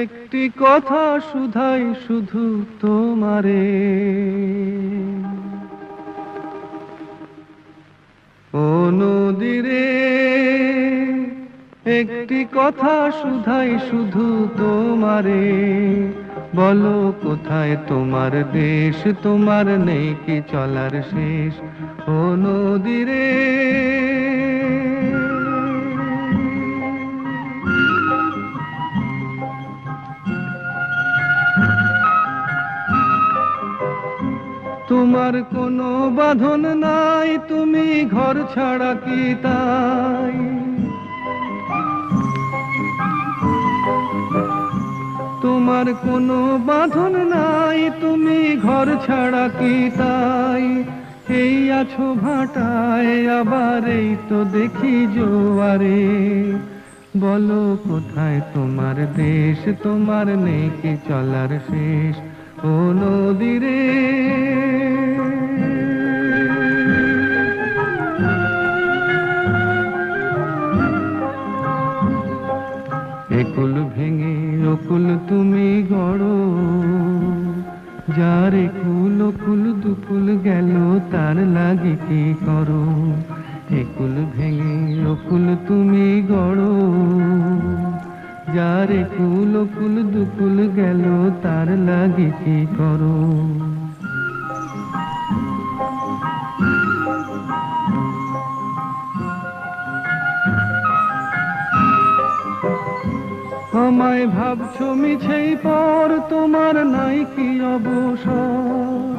একটি কথা শুধাই শুধু তোমারে, ও নদীরে একটি কথা শুধাই শুধু তোমারে, বলো কোথায় তোমার দেশ, তোমার নেই কি চলার শেষ, ও নদীরে। তোমার কোনো বাঁধন নাই, তুমি ঘর ছাড়া কি তাই, তোমার কোনো বাঁধন নাই, তুমি ঘর ছাড়া কি তাই, এই আছো ভাটায় আবার এই তো দেখি জোয়ারে, বলো কোথায় তোমার দেশ, তোমার নেই কি চলার শেষ, ও নদীরে। একুল ভেঙে অকুল তুমি গড়ো, যার একুল অকুল দুকুল গেল তার লাগি কি করো, একুল ভেঙে অকুল তুমি গড়ো, যার একুল অকুল দুকুল গেল তার লাগি কি করো। আমায় ভাবছো মিছেই পর, তোমার নাই কি অবসর,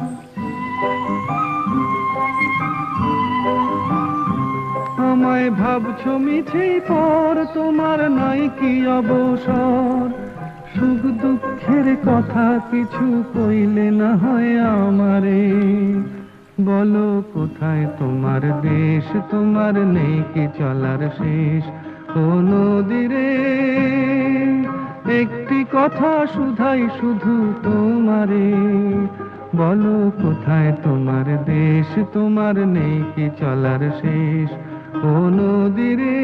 আমায় ভাবছো মিছেই পর, তোমার নাই কি অবসর, সুখ দুঃখের কথা কিছু কইলে না হয় আমারে, বলো কোথায় তোমার দেশ, তোমার নেই কি চলার শেষ, ও নদীরে একটি কথা শুধাই শুধু তোমারে, বলো কোথায় তোমার দেশ, তোমার নেই কি চলার শেষ, ও নদীরে।